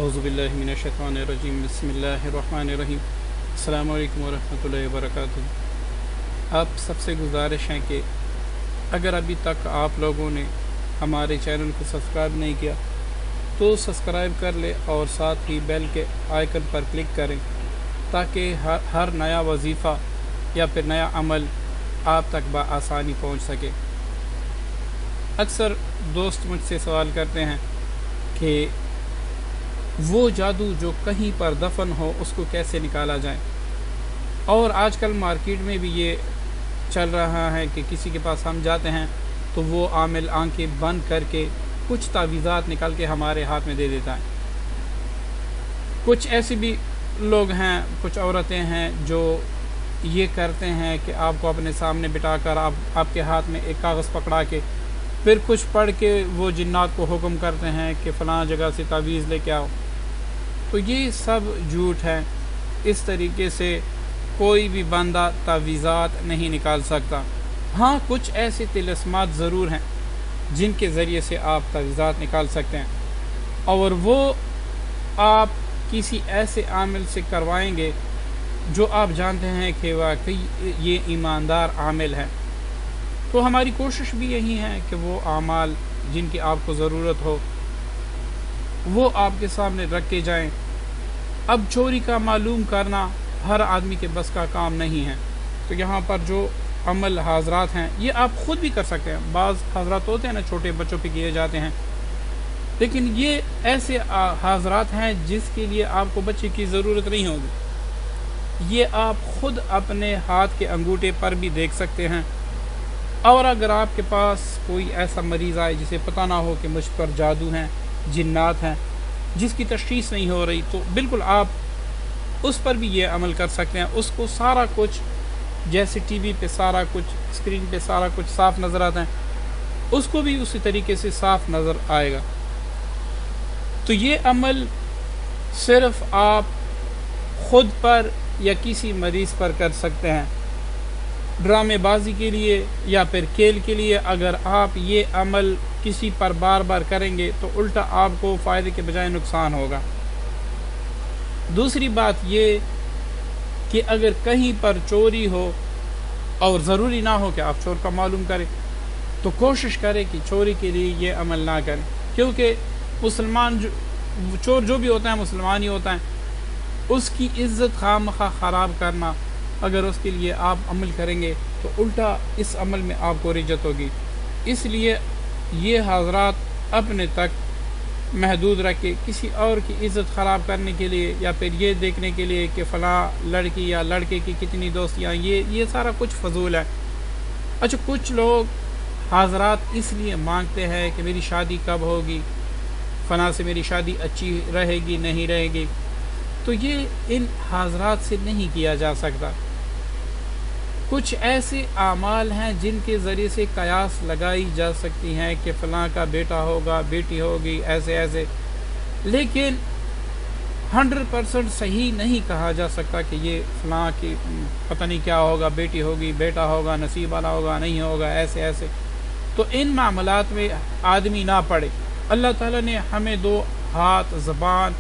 اعوذ باللہ من الشیطان الرجیم بسم اللہ الرحمن الرحیم السلام علیکم ورحمۃ اللہ وبرکاتہ۔ آپ سب سے گزارش ہے کہ اگر ابھی تک آپ لوگوں نے ہمارے چینل کو سبسکرائب نہیں کیا تو سبسکرائب کر لے اور ساتھ ہی بیل کے آئیکن پر کلک کریں تاکہ ہر نیا وظیفہ یا پھر نیا عمل آپ تک بآسانی پہنچ سکے۔ اکثر دوست مجھ سے سوال کرتے ہیں کہ وہ جادو جو کہیں پر دفن ہو اس کو کیسے نکالا جائے، اور آج کل مارکیٹ میں بھی یہ چل رہا ہے کہ کسی کے پاس ہم جاتے ہیں تو وہ عامل آنکھیں بند کر کے کچھ تعویذات نکال کے ہمارے ہاتھ میں دے دیتا ہے۔ کچھ ایسے بھی لوگ ہیں، کچھ عورتیں ہیں جو یہ کرتے ہیں کہ آپ کو اپنے سامنے بٹھا کر آپ کے ہاتھ میں ایک کاغذ پکڑا کے پھر کچھ پڑھ کے وہ جنات کو حکم کرتے ہیں کہ فلاں جگہ سے تعویذ لے کے آؤ۔ تو یہ سب جھوٹ ہے۔ اس طریقے سے کوئی بھی بندہ تعویذات نہیں نکال سکتا۔ ہاں، کچھ ایسے طلسمات ضرور ہیں جن کے ذریعے سے آپ تعویذات نکال سکتے ہیں، اور وہ آپ کسی ایسے عامل سے کروائیں گے جو آپ جانتے ہیں کہ واقعی یہ ایماندار عامل ہے۔ تو ہماری کوشش بھی یہی ہے کہ وہ اعمال جن کی آپ کو ضرورت ہو وہ آپ کے سامنے رکھ کے جائیں۔ اب چوری کا معلوم کرنا ہر آدمی کے بس کا کام نہیں ہے، تو یہاں پر جو عمل حاضرات ہیں یہ آپ خود بھی کر سکتے ہیں۔ بعض حاضرات ہوتے ہیں نا، چھوٹے بچوں پہ کیے جاتے ہیں، لیکن یہ ایسے حاضرات ہیں جس کے لیے آپ کو بچے کی ضرورت نہیں ہوگی۔ یہ آپ خود اپنے ہاتھ کے انگوٹھے پر بھی دیکھ سکتے ہیں، اور اگر آپ کے پاس کوئی ایسا مریض آئے جسے پتہ نہ ہو کہ مجھ پر جادو ہیں، جنات ہیں، جس کی تشخیص نہیں ہو رہی، تو بالکل آپ اس پر بھی یہ عمل کر سکتے ہیں۔ اس کو سارا کچھ، جیسے ٹی وی پہ سارا کچھ، اسکرین پہ سارا کچھ صاف نظر آتا ہے، اس کو بھی اسی طریقے سے صاف نظر آئے گا۔ تو یہ عمل صرف آپ خود پر یا کسی مریض پر کر سکتے ہیں۔ ڈرامے بازی کے لیے یا پھر کھیل کے لیے اگر آپ یہ عمل کسی پر بار بار کریں گے تو الٹا آپ کو فائدے کے بجائے نقصان ہوگا۔ دوسری بات یہ کہ اگر کہیں پر چوری ہو اور ضروری نہ ہو کہ آپ چور کا معلوم کریں، تو کوشش کریں کہ چوری کے لیے یہ عمل نہ کریں، کیونکہ مسلمان چور جو بھی ہوتا ہے مسلمان ہی ہوتا ہے۔ اس کی عزت خواہ خراب کرنا، اگر اس کے لیے آپ عمل کریں گے تو الٹا اس عمل میں آپ کو رجت ہوگی۔ اس لیے یہ حضرات اپنے تک محدود رکھ کے کسی اور کی عزت خراب کرنے کے لیے یا پھر یہ دیکھنے کے لیے کہ فلاں لڑکی یا لڑکے کی کتنی دوستیاں، یہ سارا کچھ فضول ہے۔ اچھا، کچھ لوگ حضرات اس لیے مانگتے ہیں کہ میری شادی کب ہوگی، فلاں سے میری شادی اچھی رہے گی نہیں رہے گی، تو یہ ان حضرات سے نہیں کیا جا سکتا۔ کچھ ایسے اعمال ہیں جن کے ذریعے سے قیاس لگائی جا سکتی ہیں کہ فلاں کا بیٹا ہوگا، بیٹی ہوگی، ایسے، لیکن 100% صحیح نہیں کہا جا سکتا کہ یہ فلاں کی پتہ نہیں کیا ہوگا، بیٹی ہوگی، بیٹا ہوگا، نصیب والا ہوگا، نہیں ہوگا، ایسے۔ تو ان معاملات میں آدمی نہ پڑے۔ اللہ تعالیٰ نے ہمیں 2 ہاتھ، زبان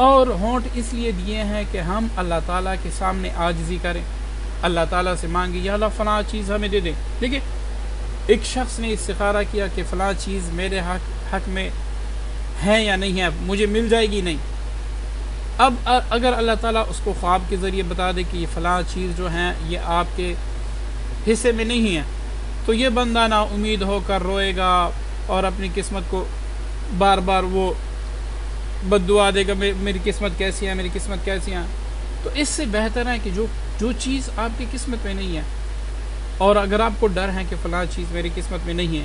اور ہونٹ اس لیے دیے ہیں کہ ہم اللہ تعالیٰ کے سامنے عاجزی کریں، اللہ تعالیٰ سے مانگی یا اللہ فلاں چیز ہمیں دے دیں۔ دیکھیں، ایک شخص نے استخارہ کیا کہ فلاں چیز میرے حق میں ہے یا نہیں ہے، مجھے مل جائے گی نہیں۔ اب اگر اللہ تعالیٰ اس کو خواب کے ذریعے بتا دے کہ یہ فلاں چیز جو ہیں یہ آپ کے حصے میں نہیں ہے، تو یہ بندہ نا امید ہو کر روئے گا اور اپنی قسمت کو بار بار وہ بد دعا دے گا، میری قسمت کیسی ہے، میری قسمت کیسی ہے۔ تو اس سے بہتر ہے کہ جو چیز آپ کی قسمت میں نہیں ہے، اور اگر آپ کو ڈر ہے کہ فلاں چیز میری قسمت میں نہیں ہے،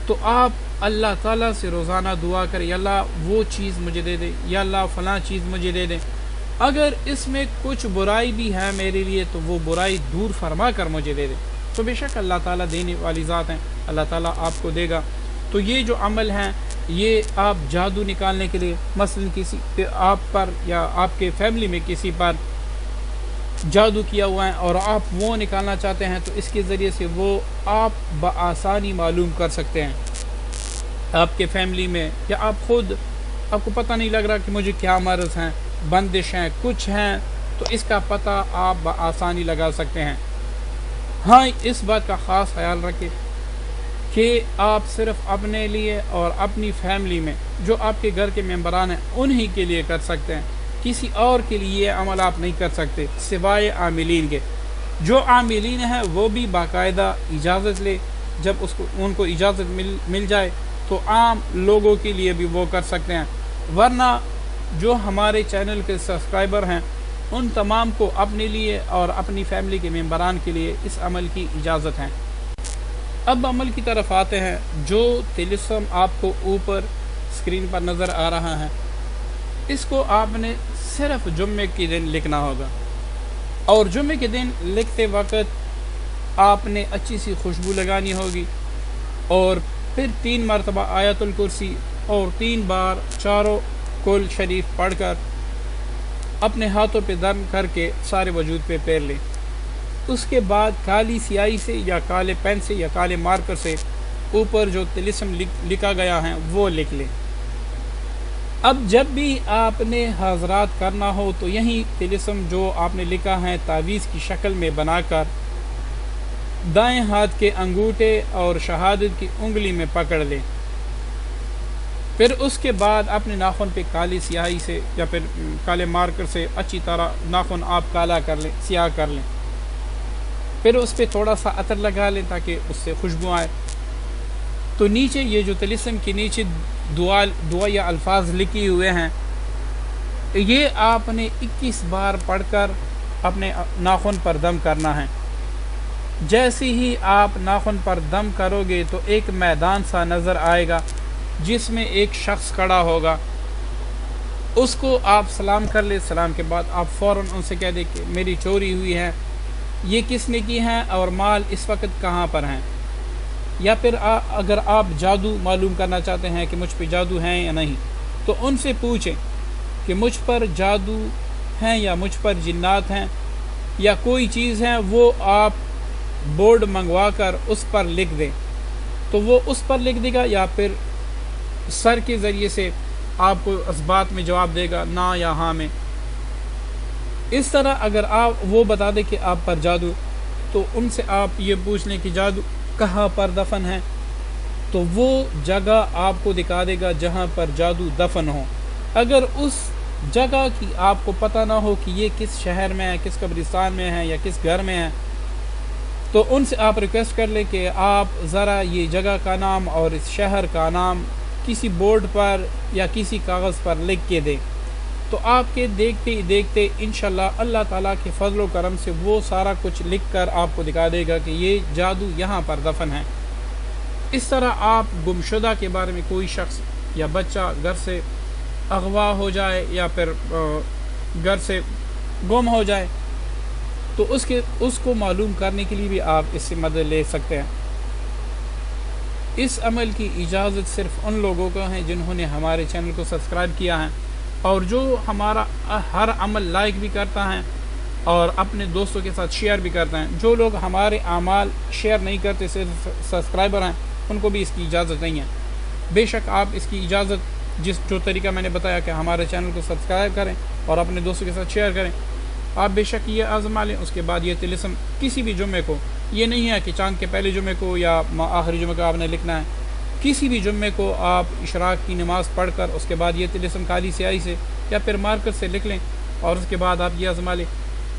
تو آپ اللہ تعالیٰ سے روزانہ دعا کریں، یا اللہ وہ چیز مجھے دے دے، یا اللہ فلاں چیز مجھے دے دے۔ اگر اس میں کچھ برائی بھی ہے میرے لیے تو وہ برائی دور فرما کر مجھے دے دے، تو بے شک اللہ تعالیٰ دینے والی ذات ہیں، اللہ تعالیٰ آپ کو دے گا۔ تو یہ جو عمل ہیں یہ آپ جادو نکالنے کے لیے، مثلا کسی آپ پر یا آپ کے فیملی میں کسی پر جادو کیا ہوا ہے اور آپ وہ نکالنا چاہتے ہیں، تو اس کے ذریعے سے وہ آپ بآسانی معلوم کر سکتے ہیں۔ آپ کے فیملی میں یا آپ خود آپ کو پتہ نہیں لگ رہا کہ مجھے کیا مرض ہیں، بندش ہیں، کچھ ہیں، تو اس کا پتہ آپ بآسانی لگا سکتے ہیں۔ ہاں، اس بات کا خاص خیال رکھیں کہ آپ صرف اپنے لیے اور اپنی فیملی میں جو آپ کے گھر کے ممبران ہیں انہی کے لیے کر سکتے ہیں، کسی اور کے لیے یہ عمل آپ نہیں کر سکتے سوائے عاملین کے۔ جو عاملین ہیں وہ بھی باقاعدہ اجازت لے، جب ان کو اجازت مل جائے تو عام لوگوں کے لیے بھی وہ کر سکتے ہیں، ورنہ جو ہمارے چینل کے سبسکرائبر ہیں ان تمام کو اپنے لیے اور اپنی فیملی کے ممبران کے لیے اس عمل کی اجازت ہے۔ اب عمل کی طرف آتے ہیں۔ جو طلسم آپ کو اوپر اسکرین پر نظر آ رہا ہے، اس کو آپ نے صرف جمعے کے دن لکھنا ہوگا، اور جمعے کے دن لکھتے وقت آپ نے اچھی سی خوشبو لگانی ہوگی، اور پھر 3 مرتبہ آیت الکرسی اور 3 بار چاروں کل شریف پڑھ کر اپنے ہاتھوں پہ دم کر کے سارے وجود پہ پھیر لیں۔ اس کے بعد کالی سیاہی سے یا کالے پین سے یا کالے مارکر سے اوپر جو طلسم لکھا گیا ہے وہ لکھ لیں۔ اب جب بھی آپ نے حضرات کرنا ہو تو یہی طلسم جو آپ نے لکھا ہے تعویذ کی شکل میں بنا کر دائیں ہاتھ کے انگوٹھے اور شہادت کی انگلی میں پکڑ لیں۔ پھر اس کے بعد اپنے ناخن پہ کالی سیاہی سے یا پھر کالے مارکر سے اچھی طرح ناخن آپ کالا کر لیں، سیاہ کر لیں۔ پھر اس پہ تھوڑا سا عطر لگا لیں تاکہ اس سے خوشبو آئے۔ تو نیچے یہ جو طلسم کے نیچے دعا یا الفاظ لکھی ہوئے ہیں، یہ آپ نے 21 بار پڑھ کر اپنے ناخن پر دم کرنا ہے۔ جیسے ہی آپ ناخن پر دم کرو گے تو ایک میدان سا نظر آئے گا جس میں ایک شخص کھڑا ہوگا، اس کو آپ سلام کر لیں۔ سلام کے بعد آپ فوراً ان سے کہہ دیں کہ میری چوری ہوئی ہے، یہ کس نے کی ہے اور مال اس وقت کہاں پر ہیں، یا پھر اگر آپ جادو معلوم کرنا چاہتے ہیں کہ مجھ پہ جادو ہیں یا نہیں تو ان سے پوچھیں کہ مجھ پر جادو ہیں یا مجھ پر جنات ہیں یا کوئی چیز ہے، وہ آپ بورڈ منگوا کر اس پر لکھ دیں تو وہ اس پر لکھ دے گا، یا پھر سر کے ذریعے سے آپ کو اس بات میں جواب دے گا نہ یا ہاں میں۔ اس طرح اگر آپ وہ بتا دیں کہ آپ پر جادو، تو ان سے آپ یہ پوچھ لیں کہ جادو کہاں پر دفن ہے، تو وہ جگہ آپ کو دکھا دے گا جہاں پر جادو دفن ہو۔ اگر اس جگہ کی آپ کو پتہ نہ ہو کہ یہ کس شہر میں ہے، کس قبرستان میں ہے یا کس گھر میں ہے، تو ان سے آپ ریکویسٹ کر لیں کہ آپ ذرا یہ جگہ کا نام اور اس شہر کا نام کسی بورڈ پر یا کسی کاغذ پر لکھ کے دیں، تو آپ کے دیکھتے ہی دیکھتے انشاءاللہ اللہ تعالیٰ کے فضل و کرم سے وہ سارا کچھ لکھ کر آپ کو دکھا دے گا کہ یہ جادو یہاں پر دفن ہے۔ اس طرح آپ گمشدہ کے بارے میں کوئی شخص یا بچہ گھر سے اغوا ہو جائے یا پھر گھر سے گم ہو جائے تو اس کو معلوم کرنے کے لیے بھی آپ اس سے مدد لے سکتے ہیں۔ اس عمل کی اجازت صرف ان لوگوں کو ہے جنہوں نے ہمارے چینل کو سبسکرائب کیا ہے اور جو ہمارا ہر عمل لائک بھی کرتا ہے اور اپنے دوستوں کے ساتھ شیئر بھی کرتے ہیں۔ جو لوگ ہمارے اعمال شیئر نہیں کرتے، صرف سبسکرائبر ہیں، ان کو بھی اس کی اجازت نہیں ہے۔ بے شک آپ اس کی اجازت جو طریقہ میں نے بتایا کہ ہمارے چینل کو سبسکرائب کریں اور اپنے دوستوں کے ساتھ شیئر کریں، آپ بے شک یہ آزما لیں۔ اس کے بعد یہ طلسم کسی بھی جمعے کو، یہ نہیں ہے کہ چاند کے پہلے جمعے کو یا آخری جمعے کو آپ نے لکھنا ہے، کسی بھی جمعے کو آپ اشراق کی نماز پڑھ کر اس کے بعد یہ طلسم کالی سیاہی سے یا پھر مارکر سے لکھ لیں اور اس کے بعد آپ یہ آزما لیں۔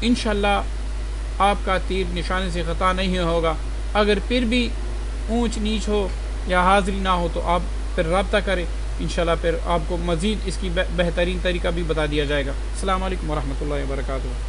انشاءاللہ آپ کا تیر نشانے سے خطا نہیں ہوگا۔ اگر پھر بھی اونچ نیچ ہو یا حاضری نہ ہو تو آپ پھر رابطہ کریں، انشاءاللہ پھر آپ کو مزید اس کی بہترین طریقہ بھی بتا دیا جائے گا۔ السلام علیکم ورحمۃ اللہ وبرکاتہ۔